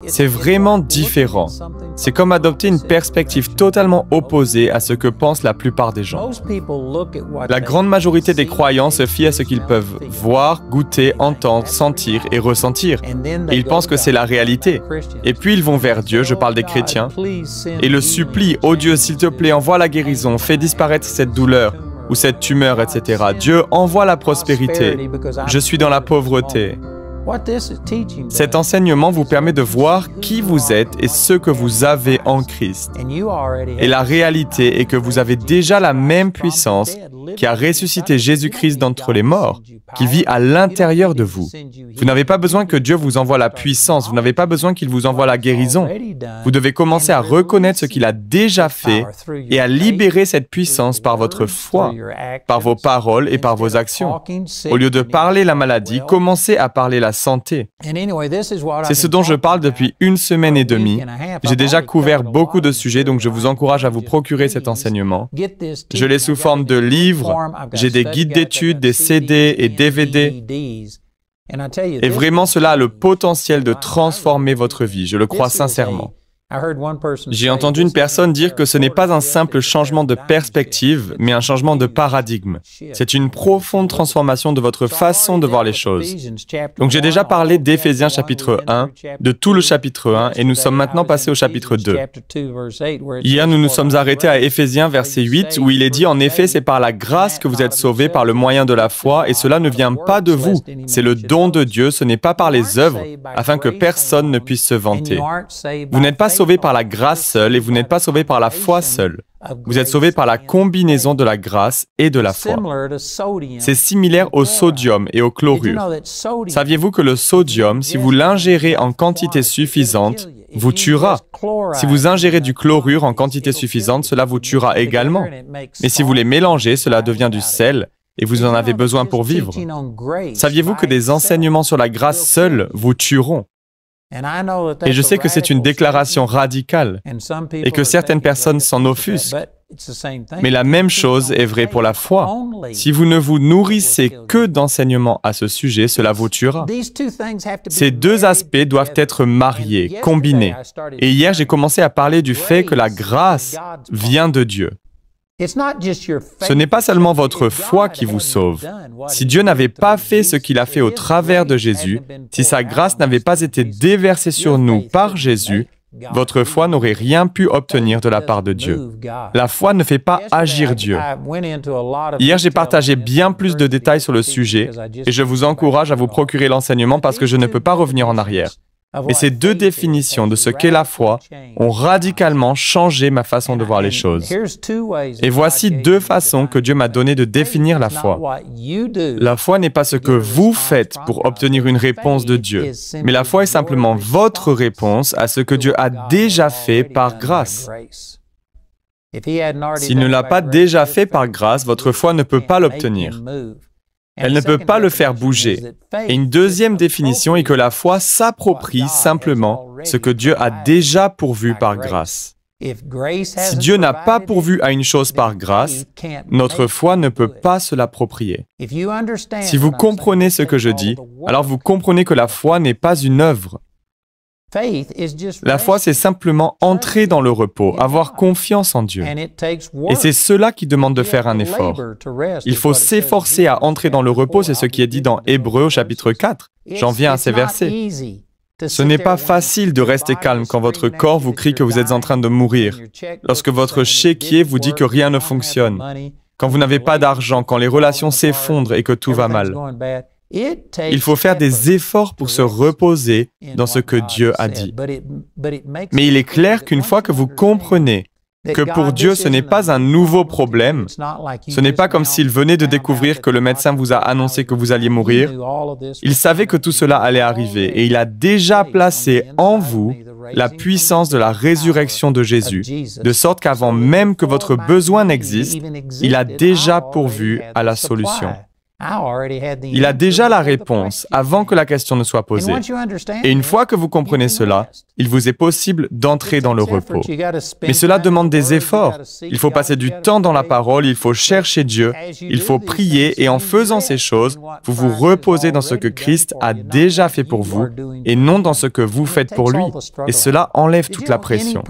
C'est vraiment différent. C'est comme adopter une perspective totalement opposée à ce que pensent la plupart des gens. La grande majorité des croyants se fient à ce qu'ils peuvent voir, goûter, entendre, sentir et ressentir. Et ils pensent que c'est la réalité. Et puis ils vont vers Dieu, je parle des chrétiens, et le supplient, « Oh Dieu, s'il te plaît, envoie la guérison, fais disparaître cette douleur ou cette tumeur, etc. Dieu, envoie la prospérité. Je suis dans la pauvreté. » Cet enseignement vous permet de voir qui vous êtes et ce que vous avez en Christ. Et la réalité est que vous avez déjà la même puissance qui a ressuscité Jésus-Christ d'entre les morts, qui vit à l'intérieur de vous. Vous n'avez pas besoin que Dieu vous envoie la puissance, vous n'avez pas besoin qu'il vous envoie la guérison. Vous devez commencer à reconnaître ce qu'il a déjà fait et à libérer cette puissance par votre foi, par vos paroles et par vos actions. Au lieu de parler la maladie, commencez à parler la santé. C'est ce dont je parle depuis 1 semaine et demie. J'ai déjà couvert beaucoup de sujets, donc je vous encourage à vous procurer cet enseignement. Je l'ai sous forme de livres, j'ai des guides d'études, des CD et DVD. Et vraiment, cela a le potentiel de transformer votre vie, je le crois sincèrement. J'ai entendu une personne dire que ce n'est pas un simple changement de perspective, mais un changement de paradigme. C'est une profonde transformation de votre façon de voir les choses. Donc j'ai déjà parlé d'Éphésiens chapitre 1, de tout le chapitre 1, et nous sommes maintenant passés au chapitre 2. Hier, nous nous sommes arrêtés à Éphésiens verset 8, où il est dit « En effet, c'est par la grâce que vous êtes sauvés par le moyen de la foi, et cela ne vient pas de vous. C'est le don de Dieu, ce n'est pas par les œuvres, afin que personne ne puisse se vanter. » Vous n'êtes pas sauvés par la grâce seule et vous n'êtes pas sauvés par la foi seule. Vous êtes sauvés par la combinaison de la grâce et de la foi. C'est similaire au sodium et au chlorure. Saviez-vous que le sodium, si vous l'ingérez en quantité suffisante, vous tuera? Si vous ingérez du chlorure en quantité suffisante, cela vous tuera également. Mais si vous les mélangez, cela devient du sel et vous en avez besoin pour vivre. Saviez-vous que des enseignements sur la grâce seule vous tueront? Et je sais que c'est une déclaration radicale et que certaines personnes s'en offusquent. Mais la même chose est vraie pour la foi. Si vous ne vous nourrissez que d'enseignements à ce sujet, cela vous tuera. Ces deux aspects doivent être mariés, combinés. Et hier, j'ai commencé à parler du fait que la grâce vient de Dieu. Ce n'est pas seulement votre foi qui vous sauve. Si Dieu n'avait pas fait ce qu'il a fait au travers de Jésus, si sa grâce n'avait pas été déversée sur nous par Jésus, votre foi n'aurait rien pu obtenir de la part de Dieu. La foi ne fait pas agir Dieu. Hier, j'ai partagé bien plus de détails sur le sujet et je vous encourage à vous procurer l'enseignement parce que je ne peux pas revenir en arrière. Mais ces deux définitions de ce qu'est la foi ont radicalement changé ma façon de voir les choses. Et voici deux façons que Dieu m'a donné de définir la foi. La foi n'est pas ce que vous faites pour obtenir une réponse de Dieu, mais la foi est simplement votre réponse à ce que Dieu a déjà fait par grâce. S'il ne l'a pas déjà fait par grâce, votre foi ne peut pas l'obtenir. Elle ne peut pas le faire bouger. Et une deuxième définition est que la foi s'approprie simplement ce que Dieu a déjà pourvu par grâce. Si Dieu n'a pas pourvu à une chose par grâce, notre foi ne peut pas se l'approprier. Si vous comprenez ce que je dis, alors vous comprenez que la foi n'est pas une œuvre. La foi, c'est simplement entrer dans le repos, avoir confiance en Dieu. Et c'est cela qui demande de faire un effort. Il faut s'efforcer à entrer dans le repos, c'est ce qui est dit dans Hébreux au chapitre 4. J'en viens à ces versets. Ce n'est pas facile de rester calme quand votre corps vous crie que vous êtes en train de mourir, lorsque votre chéquier vous dit que rien ne fonctionne, quand vous n'avez pas d'argent, quand les relations s'effondrent et que tout va mal. Il faut faire des efforts pour se reposer dans ce que Dieu a dit. Mais il est clair qu'une fois que vous comprenez que pour Dieu, ce n'est pas un nouveau problème, ce n'est pas comme s'il venait de découvrir que le médecin vous a annoncé que vous alliez mourir. Il savait que tout cela allait arriver et il a déjà placé en vous la puissance de la résurrection de Jésus, de sorte qu'avant même que votre besoin n'existe, il a déjà pourvu à la solution. Il a déjà la réponse avant que la question ne soit posée. Et une fois que vous comprenez cela, il vous est possible d'entrer dans le repos. Mais cela demande des efforts. Il faut passer du temps dans la parole, il faut chercher Dieu, il faut prier, et en faisant ces choses, vous vous reposez dans ce que Christ a déjà fait pour vous, et non dans ce que vous faites pour lui. Et cela enlève toute la pression.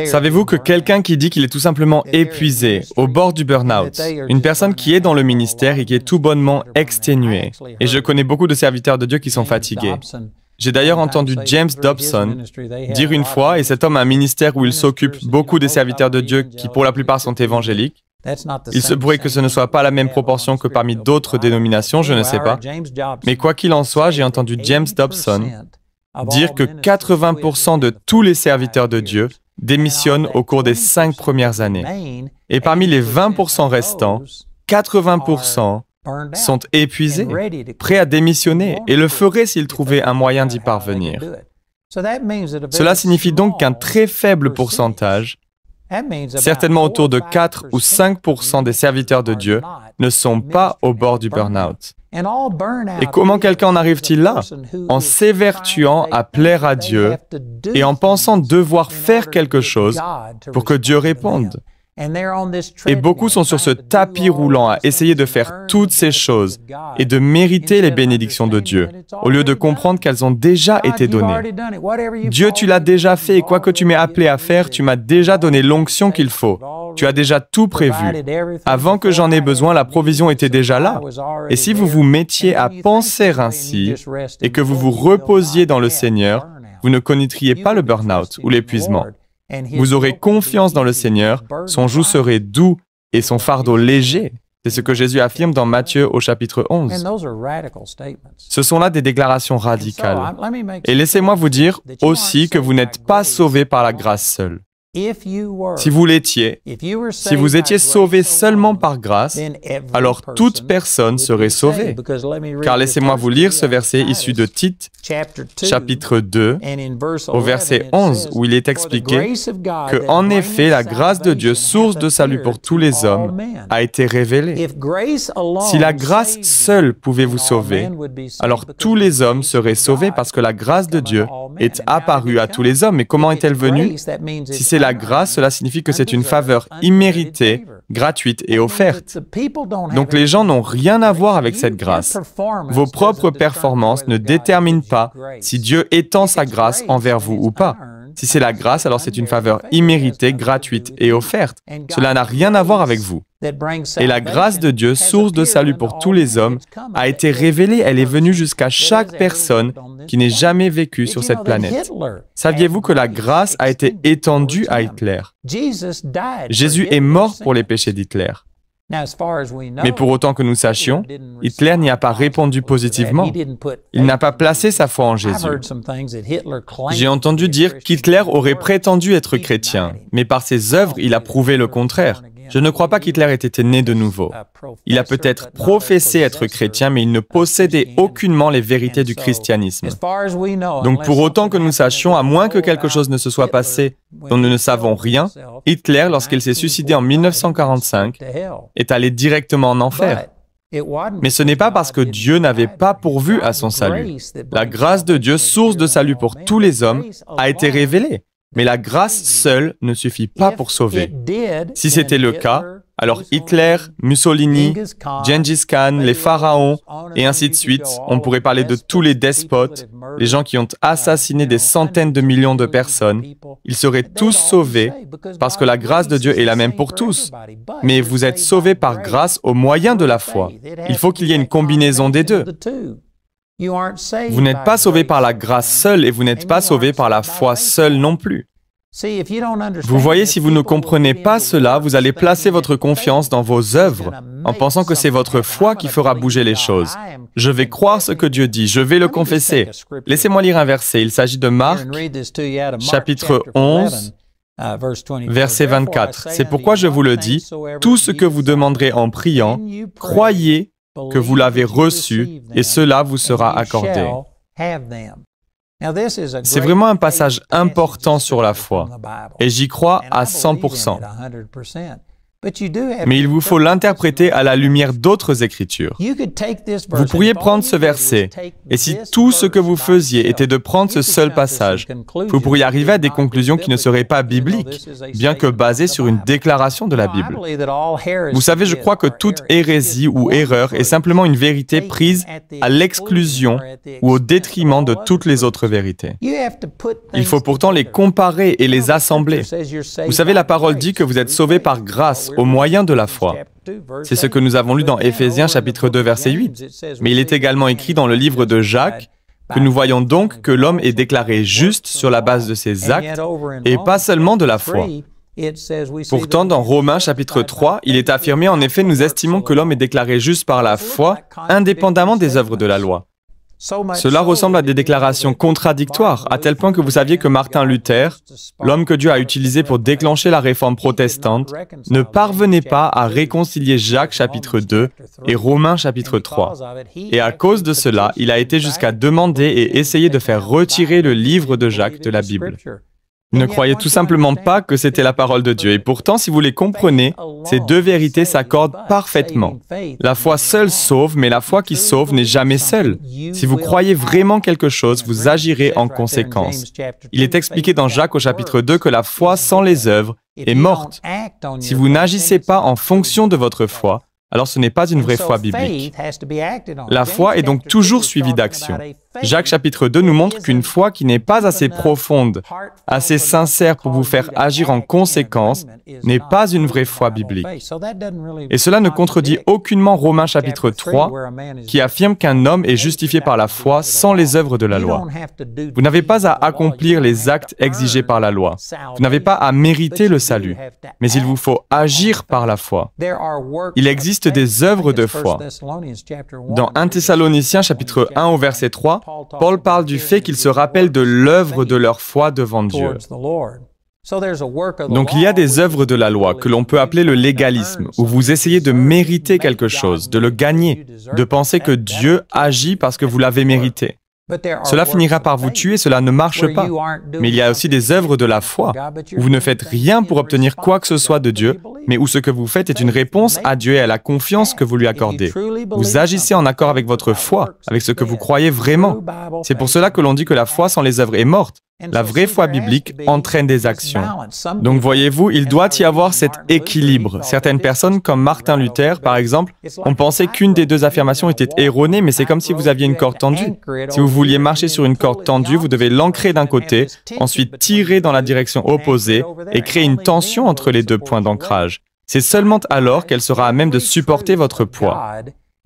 Savez-vous que quelqu'un qui dit qu'il est tout simplement épuisé, au bord du burn-out, une personne qui est dans le ministère et qui est tout bonnement exténuée, et je connais beaucoup de serviteurs de Dieu qui sont fatigués. J'ai d'ailleurs entendu James Dobson dire une fois, et cet homme a un ministère où il s'occupe beaucoup des serviteurs de Dieu qui pour la plupart sont évangéliques. Il se pourrait que ce ne soit pas la même proportion que parmi d'autres dénominations, je ne sais pas. Mais quoi qu'il en soit, j'ai entendu James Dobson dire que 80% de tous les serviteurs de Dieu démissionnent au cours des 5 premières années. Et parmi les 20% restants, 80% sont épuisés, prêts à démissionner, et le feraient s'ils trouvaient un moyen d'y parvenir. Cela signifie donc qu'un très faible pourcentage, certainement autour de 4 ou 5% des serviteurs de Dieu, ne sont pas au bord du burn-out. Et comment quelqu'un en arrive-t-il là? En s'évertuant à plaire à Dieu et en pensant devoir faire quelque chose pour que Dieu réponde. Et beaucoup sont sur ce tapis roulant à essayer de faire toutes ces choses et de mériter les bénédictions de Dieu, au lieu de comprendre qu'elles ont déjà été données. Dieu, tu l'as déjà fait, et quoi que tu m'aies appelé à faire, tu m'as déjà donné l'onction qu'il faut. Tu as déjà tout prévu. Avant que j'en ai besoin, la provision était déjà là. Et si vous vous mettiez à penser ainsi, et que vous vous reposiez dans le Seigneur, vous ne connaîtriez pas le burn-out ou l'épuisement. Vous aurez confiance dans le Seigneur, son joug serait doux et son fardeau léger. C'est ce que Jésus affirme dans Matthieu au chapitre 11. Ce sont là des déclarations radicales. Et laissez-moi vous dire aussi que vous n'êtes pas sauvés par la grâce seule. Si vous l'étiez, si vous étiez sauvés seulement par grâce, alors toute personne serait sauvée. Car laissez-moi vous lire ce verset issu de Tite, chapitre 2, au verset 11, où il est expliqué que, en effet, la grâce de Dieu, source de salut pour tous les hommes, a été révélée. Si la grâce seule pouvait vous sauver, alors tous les hommes seraient sauvés parce que la grâce de Dieu est apparue à tous les hommes. Mais comment est-elle venue? Si c'est la grâce, cela signifie que c'est une faveur imméritée, gratuite et offerte. Donc les gens n'ont rien à voir avec cette grâce. Vos propres performances ne déterminent pas si Dieu étend sa grâce envers vous ou pas. Si c'est la grâce, alors c'est une faveur imméritée, gratuite et offerte. Cela n'a rien à voir avec vous. Et la grâce de Dieu, source de salut pour tous les hommes, a été révélée. Elle est venue jusqu'à chaque personne qui n'ait jamais vécu sur cette planète. Saviez-vous que la grâce a été étendue à Hitler? Jésus est mort pour les péchés d'Hitler. Mais pour autant que nous sachions, Hitler n'y a pas répondu positivement. Il n'a pas placé sa foi en Jésus. J'ai entendu dire qu'Hitler aurait prétendu être chrétien, mais par ses œuvres, il a prouvé le contraire. Je ne crois pas qu'Hitler ait été né de nouveau. Il a peut-être professé être chrétien, mais il ne possédait aucunement les vérités du christianisme. Donc pour autant que nous sachions, à moins que quelque chose ne se soit passé dont nous ne savons rien, Hitler, lorsqu'il s'est suicidé en 1945, est allé directement en enfer. Mais ce n'est pas parce que Dieu n'avait pas pourvu à son salut. La grâce de Dieu, source de salut pour tous les hommes, a été révélée. Mais la grâce seule ne suffit pas pour sauver. Si c'était le cas, alors Hitler, Mussolini, Gengis Khan, les pharaons, et ainsi de suite, on pourrait parler de tous les despotes, les gens qui ont assassiné des centaines de millions de personnes, ils seraient tous sauvés parce que la grâce de Dieu est la même pour tous. Mais vous êtes sauvés par grâce au moyen de la foi. Il faut qu'il y ait une combinaison des deux. Vous n'êtes pas sauvé par la grâce seule et vous n'êtes pas sauvé par la foi seule non plus. Vous voyez, si vous ne comprenez pas cela, vous allez placer votre confiance dans vos œuvres en pensant que c'est votre foi qui fera bouger les choses. Je vais croire ce que Dieu dit, je vais le confesser. Laissez-moi lire un verset, il s'agit de Marc, chapitre 11, verset 24. C'est pourquoi je vous le dis, tout ce que vous demanderez en priant, croyez que vous l'avez reçu et cela vous sera accordé. C'est vraiment un passage important sur la foi et j'y crois à 100%. Mais il vous faut l'interpréter à la lumière d'autres Écritures. Vous pourriez prendre ce verset, et si tout ce que vous faisiez était de prendre ce seul passage, vous pourriez arriver à des conclusions qui ne seraient pas bibliques, bien que basées sur une déclaration de la Bible. Vous savez, je crois que toute hérésie ou erreur est simplement une vérité prise à l'exclusion ou au détriment de toutes les autres vérités. Il faut pourtant les comparer et les assembler. Vous savez, la parole dit que vous êtes sauvés par grâce, au moyen de la foi. C'est ce que nous avons lu dans Éphésiens chapitre 2, verset 8. Mais il est également écrit dans le livre de Jacques que nous voyons donc que l'homme est déclaré juste sur la base de ses actes et pas seulement de la foi. Pourtant, dans Romains chapitre 3, il est affirmé en effet, nous estimons que l'homme est déclaré juste par la foi, indépendamment des œuvres de la loi. Cela ressemble à des déclarations contradictoires, à tel point que vous saviez que Martin Luther, l'homme que Dieu a utilisé pour déclencher la réforme protestante, ne parvenait pas à réconcilier Jacques chapitre 2 et Romains chapitre 3. Et à cause de cela, il a été jusqu'à demander et essayer de faire retirer le livre de Jacques de la Bible. Ils ne croyaient tout simplement pas que c'était la parole de Dieu. Et pourtant, si vous les comprenez, ces deux vérités s'accordent parfaitement. La foi seule sauve, mais la foi qui sauve n'est jamais seule. Si vous croyez vraiment quelque chose, vous agirez en conséquence. Il est expliqué dans Jacques au chapitre 2 que la foi sans les œuvres est morte. Si vous n'agissez pas en fonction de votre foi, alors ce n'est pas une vraie foi biblique. La foi est donc toujours suivie d'action. Jacques chapitre 2 nous montre qu'une foi qui n'est pas assez profonde, assez sincère pour vous faire agir en conséquence, n'est pas une vraie foi biblique. Et cela ne contredit aucunement Romains chapitre 3, qui affirme qu'un homme est justifié par la foi sans les œuvres de la loi. Vous n'avez pas à accomplir les actes exigés par la loi. Vous n'avez pas à mériter le salut, mais il vous faut agir par la foi. Il existe des œuvres de foi. Dans 1 Thessaloniciens chapitre 1 au verset 3, Paul parle du fait qu'ils se rappellent de l'œuvre de leur foi devant Dieu. Donc il y a des œuvres de la loi que l'on peut appeler le légalisme, où vous essayez de mériter quelque chose, de le gagner, de penser que Dieu agit parce que vous l'avez mérité. Cela finira par vous tuer, cela ne marche pas. Mais il y a aussi des œuvres de la foi, où vous ne faites rien pour obtenir quoi que ce soit de Dieu, mais où ce que vous faites est une réponse à Dieu et à la confiance que vous lui accordez. Vous agissez en accord avec votre foi, avec ce que vous croyez vraiment. C'est pour cela que l'on dit que la foi sans les œuvres est morte. La vraie foi biblique entraîne des actions. Donc voyez-vous, il doit y avoir cet équilibre. Certaines personnes, comme Martin Luther par exemple, ont pensé qu'une des deux affirmations était erronée, mais c'est comme si vous aviez une corde tendue. Si vous vouliez marcher sur une corde tendue, vous devez l'ancrer d'un côté, ensuite tirer dans la direction opposée et créer une tension entre les deux points d'ancrage. C'est seulement alors qu'elle sera à même de supporter votre poids.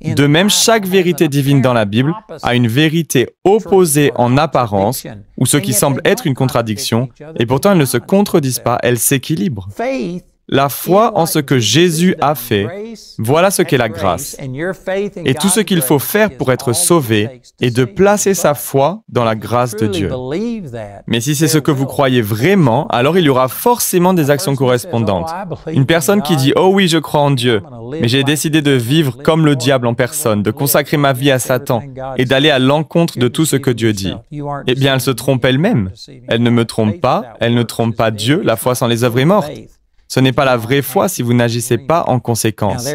De même, chaque vérité divine dans la Bible a une vérité opposée en apparence, ou ce qui semble être une contradiction, et pourtant elles ne se contredisent pas, elles s'équilibrent. La foi en ce que Jésus a fait, voilà ce qu'est la grâce. Et tout ce qu'il faut faire pour être sauvé est de placer sa foi dans la grâce de Dieu. Mais si c'est ce que vous croyez vraiment, alors il y aura forcément des actions correspondantes. Une personne qui dit « Oh oui, je crois en Dieu, mais j'ai décidé de vivre comme le diable en personne, de consacrer ma vie à Satan et d'aller à l'encontre de tout ce que Dieu dit. » Eh bien, elle se trompe elle-même. Elle ne me trompe pas, elle ne trompe pas Dieu, la foi sans les œuvres est morte. Ce n'est pas la vraie foi si vous n'agissez pas en conséquence.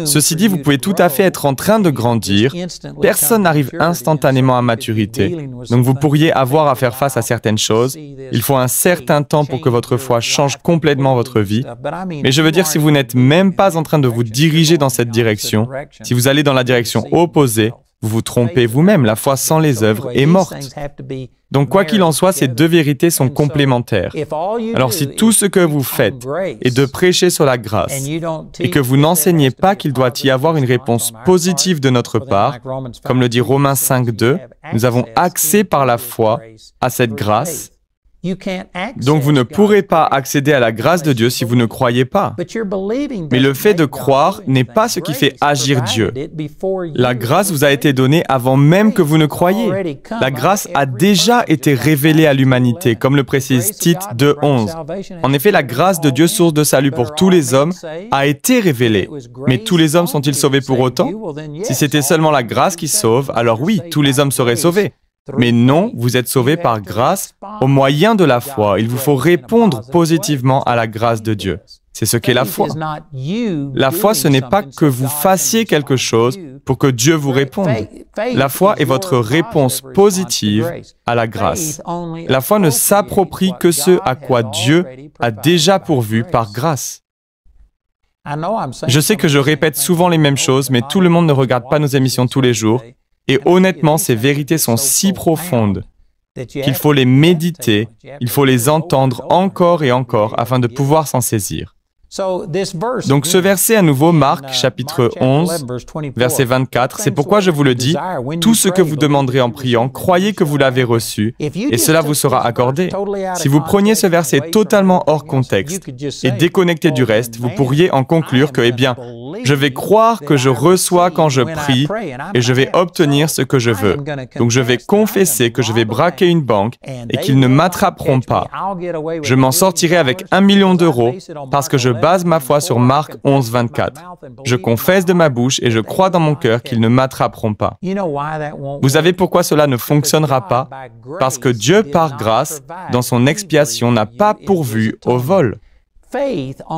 Ceci dit, vous pouvez tout à fait être en train de grandir. Personne n'arrive instantanément à maturité. Donc vous pourriez avoir à faire face à certaines choses. Il faut un certain temps pour que votre foi change complètement votre vie. Mais je veux dire, si vous n'êtes même pas en train de vous diriger dans cette direction, si vous allez dans la direction opposée, vous vous trompez vous-même. La foi sans les œuvres est morte. Donc, quoi qu'il en soit, ces deux vérités sont complémentaires. Alors, si tout ce que vous faites est de prêcher sur la grâce et que vous n'enseignez pas qu'il doit y avoir une réponse positive de notre part, comme le dit Romains 5:2, nous avons accès par la foi à cette grâce. Donc vous ne pourrez pas accéder à la grâce de Dieu si vous ne croyez pas. Mais le fait de croire n'est pas ce qui fait agir Dieu. La grâce vous a été donnée avant même que vous ne croyiez. La grâce a déjà été révélée à l'humanité, comme le précise Tite 2:11. En effet, la grâce de Dieu, source de salut pour tous les hommes, a été révélée. Mais tous les hommes sont-ils sauvés pour autant? Si c'était seulement la grâce qui sauve, alors oui, tous les hommes seraient sauvés. Mais non, vous êtes sauvés par grâce au moyen de la foi. Il vous faut répondre positivement à la grâce de Dieu. C'est ce qu'est la foi. La foi, ce n'est pas que vous fassiez quelque chose pour que Dieu vous réponde. La foi est votre réponse positive à la grâce. La foi ne s'approprie que ce à quoi Dieu a déjà pourvu par grâce. Je sais que je répète souvent les mêmes choses, mais tout le monde ne regarde pas nos émissions tous les jours. Et honnêtement, ces vérités sont si profondes qu'il faut les méditer, il faut les entendre encore et encore afin de pouvoir s'en saisir. Donc ce verset à nouveau, Marc chapitre 11, verset 24, c'est pourquoi je vous le dis, tout ce que vous demanderez en priant, croyez que vous l'avez reçu, et cela vous sera accordé. Si vous preniez ce verset totalement hors contexte et déconnecté du reste, vous pourriez en conclure que, eh bien, je vais croire que je reçois quand je prie et je vais obtenir ce que je veux. Donc je vais confesser que je vais braquer une banque et qu'ils ne m'attraperont pas. Je m'en sortirai avec 1 million d'euros parce que je base ma foi sur Marc 11, 24. Je confesse de ma bouche et je crois dans mon cœur qu'ils ne m'attraperont pas. Vous savez pourquoi cela ne fonctionnera pas? Parce que Dieu, par grâce, dans son expiation, n'a pas pourvu au vol.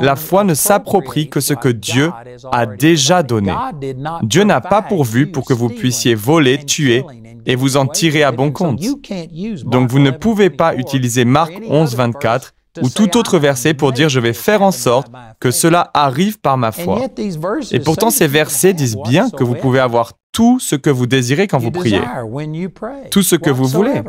La foi ne s'approprie que ce que Dieu a déjà donné. Dieu n'a pas pourvu pour que vous puissiez voler, tuer et vous en tirer à bon compte. Donc vous ne pouvez pas utiliser Marc 11, 24 ou tout autre verset pour dire « je vais faire en sorte que cela arrive par ma foi ». Et pourtant, ces versets disent bien que vous pouvez avoir tout ce que vous désirez quand vous priez, tout ce que vous voulez.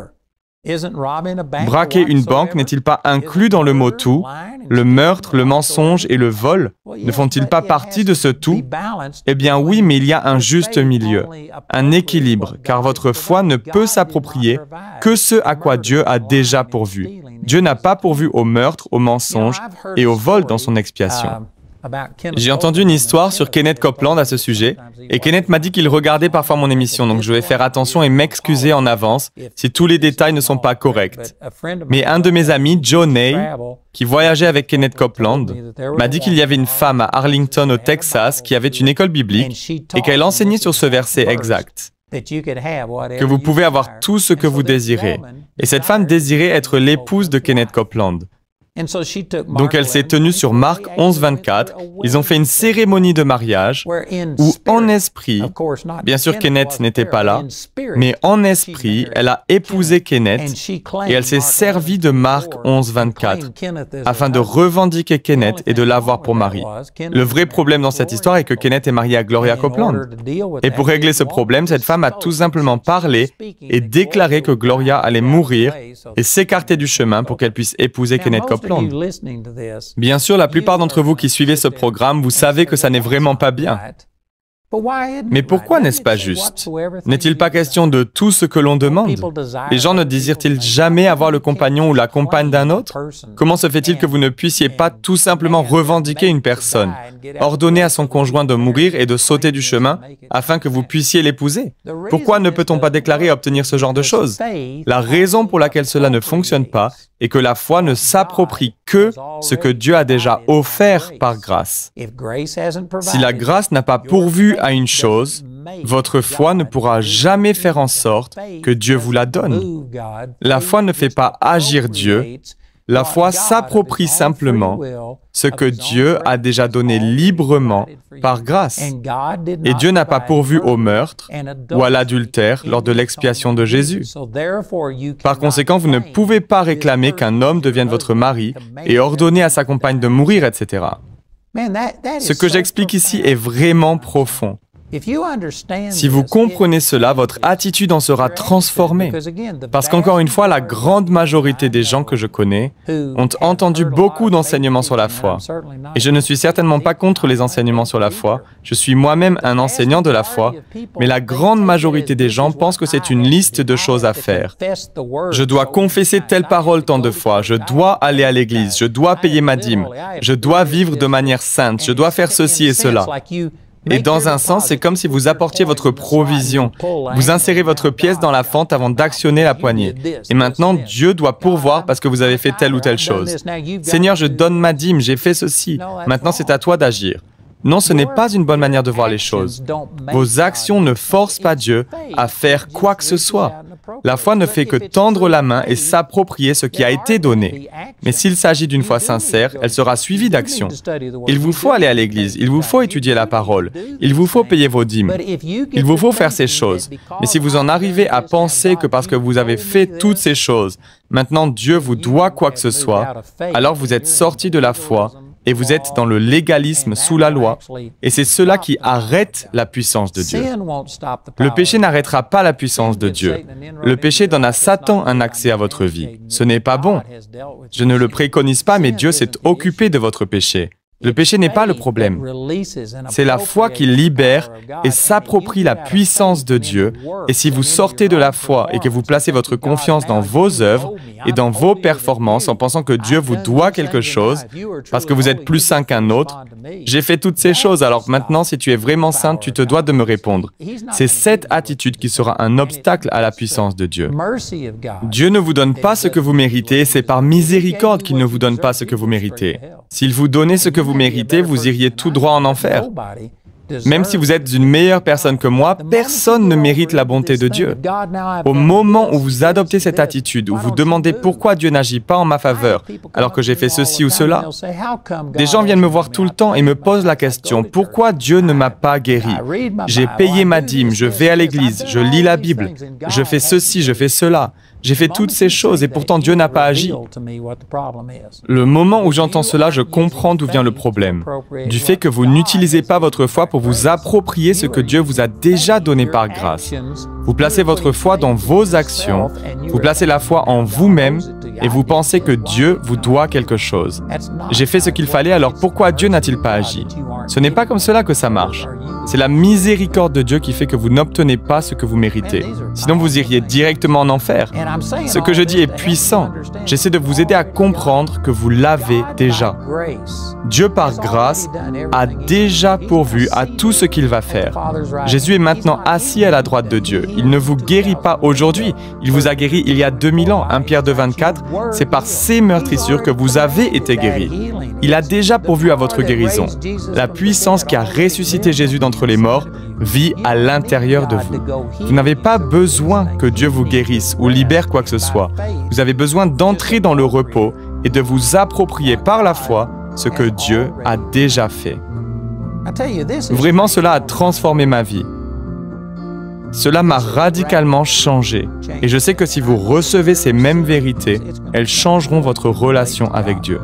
Braquer une banque n'est-il pas inclus dans le mot « tout » ? Le meurtre, le mensonge et le vol ne font-ils pas partie de ce tout? Eh bien oui, mais il y a un juste milieu, un équilibre, car votre foi ne peut s'approprier que ce à quoi Dieu a déjà pourvu. Dieu n'a pas pourvu au meurtre, au mensonge et au vol dans son expiation. J'ai entendu une histoire sur Kenneth Copeland à ce sujet, et Kenneth m'a dit qu'il regardait parfois mon émission, donc je vais faire attention et m'excuser en avance si tous les détails ne sont pas corrects. Mais un de mes amis, Joe Ney, qui voyageait avec Kenneth Copeland, m'a dit qu'il y avait une femme à Arlington, au Texas, qui avait une école biblique et qu'elle enseignait sur ce verset exact. Que vous pouvez avoir tout ce que vous désirez. Et cette femme désirait être l'épouse de Kenneth Copeland. Donc elle s'est tenue sur Marc 11, 24. Ils ont fait une cérémonie de mariage où en esprit, bien sûr Kenneth n'était pas là, mais en esprit, elle a épousé Kenneth et elle s'est servie de Marc 11, 24 afin de revendiquer Kenneth et de l'avoir pour mari. Le vrai problème dans cette histoire est que Kenneth est marié à Gloria Copeland. Et pour régler ce problème, cette femme a tout simplement parlé et déclaré que Gloria allait mourir et s'écarter du chemin pour qu'elle puisse épouser Kenneth Copeland. Bien sûr, la plupart d'entre vous qui suivez ce programme, vous savez que ça n'est vraiment pas bien. Mais pourquoi n'est-ce pas juste? N'est-il pas question de tout ce que l'on demande? Les gens ne désirent-ils jamais avoir le compagnon ou la compagne d'un autre? Comment se fait-il que vous ne puissiez pas tout simplement revendiquer une personne, ordonner à son conjoint de mourir et de sauter du chemin afin que vous puissiez l'épouser? Pourquoi ne peut-on pas déclarer et obtenir ce genre de choses? La raison pour laquelle cela ne fonctionne pas est que la foi ne s'approprie que ce que Dieu a déjà offert par grâce. Si la grâce n'a pas pourvu à une chose, votre foi ne pourra jamais faire en sorte que Dieu vous la donne. La foi ne fait pas agir Dieu, la foi s'approprie simplement ce que Dieu a déjà donné librement par grâce. Et Dieu n'a pas pourvu au meurtre ou à l'adultère lors de l'expiation de Jésus. Par conséquent, vous ne pouvez pas réclamer qu'un homme devienne votre mari et ordonner à sa compagne de mourir, etc. Ce que j'explique ici est vraiment profond. Si vous comprenez cela, votre attitude en sera transformée. Parce qu'encore une fois, la grande majorité des gens que je connais ont entendu beaucoup d'enseignements sur la foi. Et je ne suis certainement pas contre les enseignements sur la foi. Je suis moi-même un enseignant de la foi. Mais la grande majorité des gens pensent que c'est une liste de choses à faire. Je dois confesser telle parole tant de fois. Je dois aller à l'église. Je dois payer ma dîme. Je dois vivre de manière sainte. Je dois faire ceci et cela. Et dans un sens, c'est comme si vous apportiez votre provision. Vous insérez votre pièce dans la fente avant d'actionner la poignée. Et maintenant, Dieu doit pourvoir parce que vous avez fait telle ou telle chose. Seigneur, je donne ma dîme, j'ai fait ceci. Maintenant, c'est à toi d'agir. Non, ce n'est pas une bonne manière de voir les choses. Vos actions ne forcent pas Dieu à faire quoi que ce soit. La foi ne fait que tendre la main et s'approprier ce qui a été donné. Mais s'il s'agit d'une foi sincère, elle sera suivie d'action. Il vous faut aller à l'église, il vous faut étudier la parole, il vous faut payer vos dîmes, il vous faut faire ces choses. Mais si vous en arrivez à penser que parce que vous avez fait toutes ces choses, maintenant Dieu vous doit quoi que ce soit, alors vous êtes sorti de la foi et vous êtes dans le légalisme sous la loi, et c'est cela qui arrête la puissance de Dieu. Le péché n'arrêtera pas la puissance de Dieu. Le péché donne à Satan un accès à votre vie. Ce n'est pas bon. Je ne le préconise pas, mais Dieu s'est occupé de votre péché. Le péché n'est pas le problème. C'est la foi qui libère et s'approprie la puissance de Dieu. Et si vous sortez de la foi et que vous placez votre confiance dans vos œuvres et dans vos performances en pensant que Dieu vous doit quelque chose, parce que vous êtes plus saint qu'un autre, j'ai fait toutes ces choses, alors maintenant, si tu es vraiment saint, tu te dois de me répondre. C'est cette attitude qui sera un obstacle à la puissance de Dieu. Dieu ne vous donne pas ce que vous méritez, c'est par miséricorde qu'il ne vous donne pas ce que vous méritez. S'il vous donnait ce que vous méritez, vous iriez tout droit en enfer. Même si vous êtes une meilleure personne que moi, personne ne mérite la bonté de Dieu. Au moment où vous adoptez cette attitude, où vous demandez pourquoi Dieu n'agit pas en ma faveur, alors que j'ai fait ceci ou cela, des gens viennent me voir tout le temps et me posent la question, pourquoi Dieu ne m'a pas guéri? J'ai payé ma dîme, je vais à l'église, je lis la Bible, je fais ceci, je fais cela. J'ai fait toutes ces choses et pourtant Dieu n'a pas agi. Le moment où j'entends cela, je comprends d'où vient le problème. Du fait que vous n'utilisez pas votre foi pour vous approprier ce que Dieu vous a déjà donné par grâce. Vous placez votre foi dans vos actions, vous placez la foi en vous-même et vous pensez que Dieu vous doit quelque chose. J'ai fait ce qu'il fallait, alors pourquoi Dieu n'a-t-il pas agi? Ce n'est pas comme cela que ça marche. C'est la miséricorde de Dieu qui fait que vous n'obtenez pas ce que vous méritez. Sinon, vous iriez directement en enfer. Ce que je dis est puissant. J'essaie de vous aider à comprendre que vous l'avez déjà. Dieu, par grâce, a déjà pourvu à tout ce qu'il va faire. Jésus est maintenant assis à la droite de Dieu. Il ne vous guérit pas aujourd'hui. Il vous a guéri il y a 2000 ans. 1 Pierre 2,24, c'est par ses meurtrissures que vous avez été guéris. Il a déjà pourvu à votre guérison. La puissance qui a ressuscité Jésus d'entre les morts vit à l'intérieur de vous. Vous n'avez pas besoin que Dieu vous guérisse ou libère quoi que ce soit. Vous avez besoin d'entrer dans le repos et de vous approprier par la foi ce que Dieu a déjà fait. Vraiment, cela a transformé ma vie. Cela m'a radicalement changé. Et je sais que si vous recevez ces mêmes vérités, elles changeront votre relation avec Dieu.